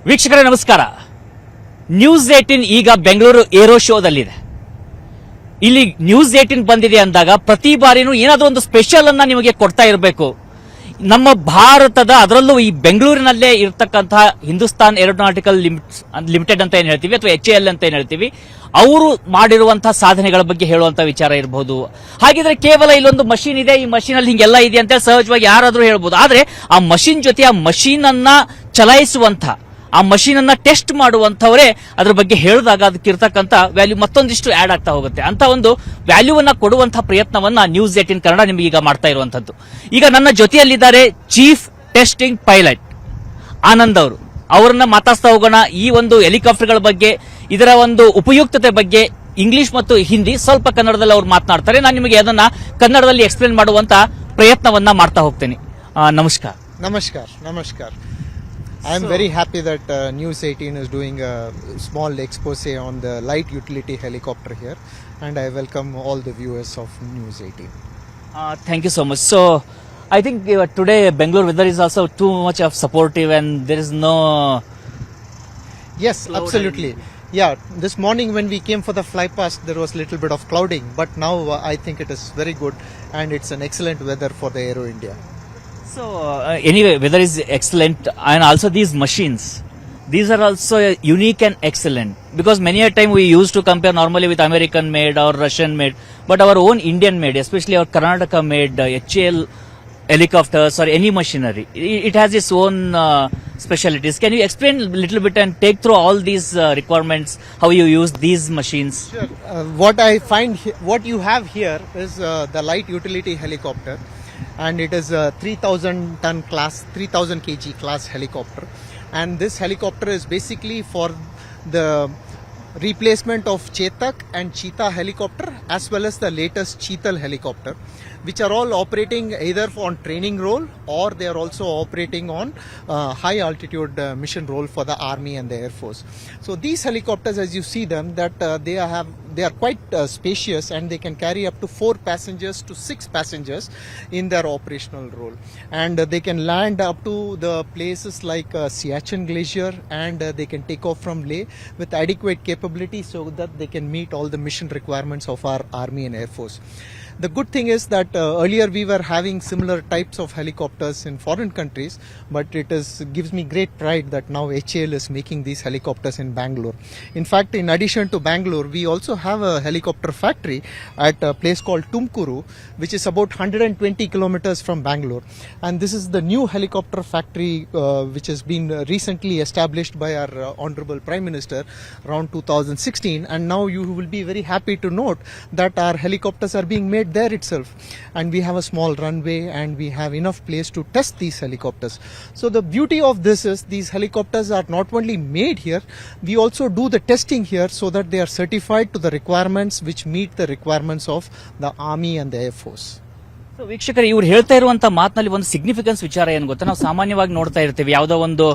ವೀಕ್ಷಕರೇ ನಮಸ್ಕಾರ. ನ್ಯೂಸ್ 18 ಈಗ ಬೆಂಗಳೂರು ಏರೋ ಶೋದಲ್ಲಿದೆ. ಇಲ್ಲಿ ನ್ಯೂಸ್ 18 ಬಂದಿದೆ ಅಂದಾಗ ಪ್ರತಿ ಬಾರಿನೂ ಏನಾದರೂ ಒಂದು ಸ್ಪೆಷಲ್ ಅನ್ನ ನಿಮಗೆ ಕೊಡ್ತಾ ಇರಬೇಕು. ನಮ್ಮ ಭಾರತದ ಅದರಲ್ಲೂ ಈ ಬೆಂಗಳೂರಿನಲ್ಲೇ ಇರತಕ್ಕಂತಹ ಹಿಂದೂಸ್ತಾನ್ ಏರೋನಾಟಿಕಲ್ ಲಿಮಿಟೆಡ್ ಅಂತ ಏನ್ ಹೇಳ್ತೀವಿ ಅಥವಾ HAL ಅಂತ ಏನ್ ಹೇಳ್ತೀವಿ, ಅವರು ಮಾಡಿರುವಂತಹ ಸಾಧನೆಗಳ ಬಗ್ಗೆ ಹೇಳುವಂತ ವಿಚಾರ ಇರಬಹುದು. ಹಾಗಿದ್ರೆ ಕೇವಲ ಇಲ್ಲೊಂದು ಮಷೀನ್ ಇದೆ, ಈ ಮಷೀನ್ ಅಲ್ಲಿ ಹಿಂಗೆಲ್ಲ ಇದೆ ಅಂತ ಸಹಜವಾಗಿ ಯಾರಾದ್ರೂ ಹೇಳ್ಬೋದು. ಆದ್ರೆ ಆ ಮಷೀನ್ ಜೊತೆ ಆ ಮಷೀನ್ ಅನ್ನ ಚಲಾಯಿಸುವಂತ, ಆ ಮಷೀನ್ ಅನ್ನ ಟೆಸ್ಟ್ ಮಾಡುವಂತವರೇ ಅದ್ರ ಬಗ್ಗೆ ಹೇಳಿದಾಗ ಅದಕ್ಕಿರ್ತಕ್ಕಂಥ ವ್ಯಾಲ್ಯೂ ಮತ್ತೊಂದಿಷ್ಟು ಆಡ್ ಆಗ್ತಾ ಹೋಗುತ್ತೆ. ಅಂತ ಒಂದು ವ್ಯಾಲ್ಯೂ ಅನ್ನ ಕೊಡುವಂತಹ ಪ್ರಯತ್ನವನ್ನ ನ್ಯೂಸ್ 18 ಕನ್ನಡ ನಿಮಗೆ ಈಗ ಮಾಡ್ತಾ ಇರುವಂತದ್ದು. ಈಗ ನನ್ನ ಜೊತೆಯಲ್ಲಿದ್ದಾರೆ ಚೀಫ್ ಟೆಸ್ಟಿಂಗ್ ಪೈಲಟ್ ಆನಂದ್ ಅವರು. ಅವರನ್ನ ಮಾತಾಡ್ತಾ ಹೋಗೋಣ. ಈ ಒಂದು ಹೆಲಿಕಾಪ್ಟರ್ಗಳ ಬಗ್ಗೆ, ಇದರ ಒಂದು ಉಪಯುಕ್ತತೆ ಬಗ್ಗೆ ಇಂಗ್ಲಿಷ್ ಮತ್ತು ಹಿಂದಿ, ಸ್ವಲ್ಪ ಕನ್ನಡದಲ್ಲಿ ಅವ್ರು ಮಾತನಾಡ್ತಾರೆ. ನಾನು ನಿಮಗೆ ಅದನ್ನ ಕನ್ನಡದಲ್ಲಿ ಎಕ್ಸ್ಪ್ಲೇನ್ ಮಾಡುವಂತ ಪ್ರಯತ್ನವನ್ನ ಮಾಡ್ತಾ ಹೋಗ್ತೇನೆ. ನಮಸ್ಕಾರ. Namaskar, Namaskar. I am very happy that News 18 is doing a small expose on the light utility helicopter here, and I welcome all the viewers of News 18. Thank you so much. So, I think today Bengaluru weather is also too much of supportive and there is no... Yes, absolutely. Yeah, this morning when we came for the fly past, there was a little bit of clouding, but now I think it is very good and it's an excellent weather for the Aero India. So, anyway, weather is excellent, and also these machines, these are also unique and excellent, because many a time we used to compare normally with American made or Russian made, but our own Indian made, especially our Karnataka made HAL helicopters or any machinery, it has its own specialities. Can you explain a little bit and take through all these requirements, how you use these machines? Sure. What I find, what you have here is the light utility helicopter, and it is a 3000 ton class, 3000 kg class helicopter, and this helicopter is basically for the replacement of Chetak and Cheetah helicopter, as well as the latest Cheetal helicopter, which are all operating either on training role or they are also operating on high altitude mission role for the Army and the Air Force. So these helicopters, as you see them, that they are quite spacious, and they can carry up to 4 passengers to 6 passengers in their operational role, and they can land up to the places like Siachen Glacier, and they can take off from Leh with adequate capability so that they can meet all the mission requirements of our Army and Air Force. The good thing is that earlier we were having similar types of helicopters in foreign countries, but it gives me great pride that now HAL is making these helicopters in Bangalore. In fact, in addition to Bangalore, we also have a helicopter factory at a place called Tumkuru, which is about 120 kilometers from Bangalore. And this is the new helicopter factory which has been recently established by our Honorable Prime Minister around 2016. And now you will be very happy to note that our helicopters are being made there itself, and we have a small runway and we have enough place to test these helicopters. So the beauty of this is these helicopters are not only made here, we also do the testing here so that they are certified to the requirements which meet the requirements of the Army and the Air Force. So ವೀಕ್ಷಕರು, ಇವ್ರು ಹೇಳ್ತಾ ಇರುವಂತ ಮಾತಿನಲ್ಲಿ ಒಂದು significance ವಿಚಾರ ಏನು ಗೊತ್ತಾ? ನಾವು ಸಾಮಾನ್ಯವಾಗಿ ನೋಡ್ತಾ ಇರ್ತೀವಿ, ಯಾವುದೋ ಒಂದು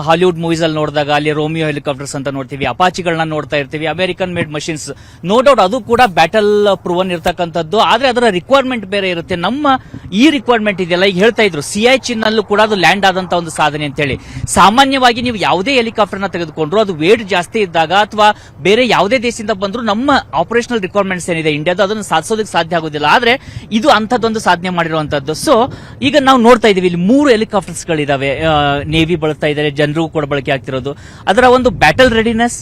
ಹಾಲಿವುಡ್ ಮೂವೀಸ್ ಅಲ್ಲಿ ನೋಡಿದಾಗ ಅಲ್ಲಿ ರೋಮಿಯೋ ಹೆಲಿಕಾಪ್ಟರ್ಸ್ ಅಂತ ನೋಡ್ತೀವಿ, ಅಪಾಚಿಗಳನ್ನ ನೋಡ್ತಾ ಇರ್ತೀವಿ, American made machines. No doubt ಅದು ಕೂಡ ಬ್ಯಾಟಲ್ ಪ್ರೂವನ್ ಇರ್ತಕ್ಕಂಥದ್ದು, ಆದ್ರೆ ಅದರ ರಿಕ್ವೈರ್ಮೆಂಟ್ ಬೇರೆ ಇರುತ್ತೆ. ನಮ್ಮ ಈ ರಿಕ್ವೈರ್ಮೆಂಟ್ ಇದೆಯಲ್ಲ, ಈಗ ಹೇಳ್ತಾ ಇದ್ರು ಸಿಯಾಚಿನ್ ನಲ್ಲೂ ಕೂಡ ಅದು ಲ್ಯಾಂಡ್ ಆದಂತ ಒಂದು ಸಾಧನೆ ಅಂತ ಹೇಳಿ. ಸಾಮಾನ್ಯವಾಗಿ ನೀವು ಯಾವುದೇ ಹೆಲಿಕಾಪ್ಟರ್ ನ ತೆಗೆದುಕೊಂಡ್ರು ಅದು ವೇಟ್ ಜಾಸ್ತಿ ಇದ್ದಾಗ ಅಥವಾ ಬೇರೆ ಯಾವುದೇ ದೇಶದಿಂದ ಬಂದ್ರು ನಮ್ಮ ಆಪರೇಷನಲ್ ರಿಕ್ವೈರ್ಮೆಂಟ್ಸ್ ಏನಿದೆ ಇಂಡಿಯಾದ, ಅದನ್ನು ಸಾಧಿಸೋದಕ್ಕೆ ಸಾಧ್ಯ ಆಗೋದಿಲ್ಲ. ಆದ್ರೆ ಇದು ಅಂತದ್ದೊಂದು ಸಾಧನೆ ಮಾಡಿರುವಂತದ್ದು. ಸೊ ಈಗ ನಾವು ನೋಡ್ತಾ ಇದೀವಿ, ಇಲ್ಲಿ 3 ಹೆಲಿಕಾಪ್ಟರ್ಸ್ ಗಳಿದಾವೆ. ನೇವಿ ಬಳಸ್ತಾ ಇದ್ದಾರೆ, ಜನರು ಕೂಡ ಬಳಕೆ ಆಗ್ತಿರೋದು. ಅದರ ಒಂದು ಬ್ಯಾಟಲ್ ರೆಡಿನೆಸ್,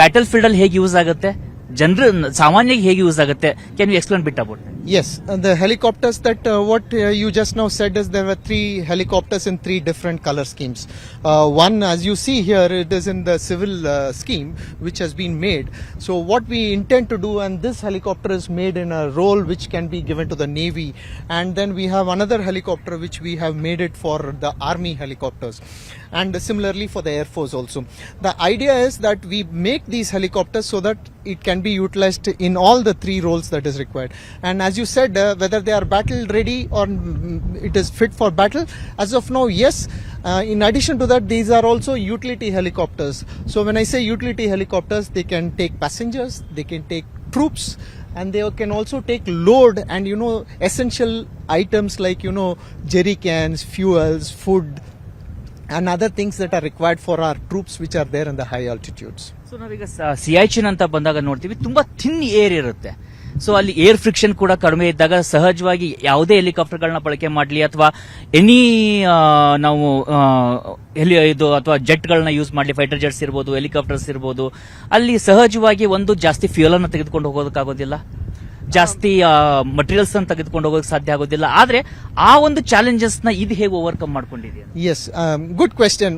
ಬ್ಯಾಟಲ್ ಫೀಲ್ಡ್ ಅಲ್ಲಿ ಹೇಗೆ ಯೂಸ್ ಆಗುತ್ತೆ, ಜನರು ಸಾಮಾನ್ಯವಾಗಿ ಹೇಗೆ ಯೂಸ್ ಆಗುತ್ತೆ, can you explain bit about? Yes, the helicopters that what you just now said is there were 3 helicopters in 3 different color schemes. One, as you see here, it is in the civil scheme which has been made. So what we intend to do, and this helicopter is made in a role which can be given to the Navy, and then we have another helicopter which we have made it for the Army helicopters, and similarly for the Air Force also. The idea is that we make these helicopters so that it can be utilized in all the 3 roles that is required. And as you said, whether they are battle ready or it is fit for battle, as of now, yes. In addition to that, these are also utility helicopters. So when I say utility helicopters, they can take passengers, they can take troops, and they can also take load and essential items like jerry cans, fuels, food, and other things that are required for our troops which are there in the high altitudes. So ನಾವೀಗ ಸಿಯಾಚಿನ್ ಅಂತ ಬಂದಾಗ ನೋಡ್ತೀವಿ ತುಂಬಾ thin air ಇರುತ್ತೆ. So ಅಲ್ಲಿ air friction ಕೂಡ ಕಡಿಮೆ ಇದ್ದಾಗ ಸಹಜವಾಗಿ ಯಾವುದೇ ಹೆಲಿಕಾಪ್ಟರ್ಗಳನ್ನ ಬಳಕೆ ಮಾಡಲಿ ಅಥವಾ ಎನಿ ನಾವು ಇದು ಅಥವಾ ಜೆಟ್ಗಳನ್ನ ಯೂಸ್ ಮಾಡಲಿ, ಫೈಟರ್ ಜೆಟ್ಸ್ ಇರ್ಬೋದು, ಹೆಲಿಕಾಪ್ಟರ್ಸ್ ಇರ್ಬೋದು, ಅಲ್ಲಿ ಸಹಜವಾಗಿ ಒಂದು ಜಾಸ್ತಿ ಫ್ಯೂಲ್ ಅನ್ನು ತೆಗೆದುಕೊಂಡು ಹೋಗೋದಕ್ಕಾಗೋದಿಲ್ಲ, ಜಾಸ್ತಿ ಮಟೀರಿಯಲ್ಸ್ ಅನ್ನು ತೆಗೆದುಕೊಂಡು ಹೋಗೋದಕ್ಕೆ ಸಾಧ್ಯ ಆಗೋದಿಲ್ಲ. ಆದ್ರೆ ಆ ಒಂದು ಚಾಲೆಂಜಸ್ ನ ಇದು ಹೇಗೆ ಓವರ್ಕಮ್ ಮಾಡ್ಕೊಂಡಿದೆ? Yes, good question.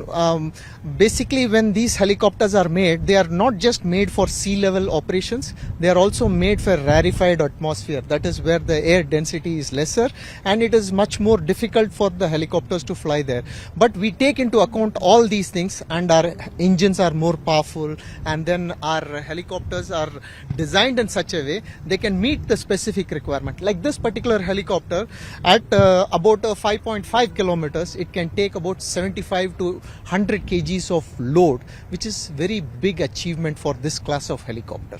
Basically, when these helicopters are made, they are not just made for sea level operations, they are also made for rarefied atmosphere. That is where the air density is lesser and it is much more difficult for the helicopters to fly there. But we take into account all these things, and our engines are more powerful, and then our helicopters are designed in such a way they can meet the specific requirement. Like this particular helicopter, at about 5.5 kilometers, it can take about 75 to 100 kgs of load, which is very big achievement for this class of helicopter.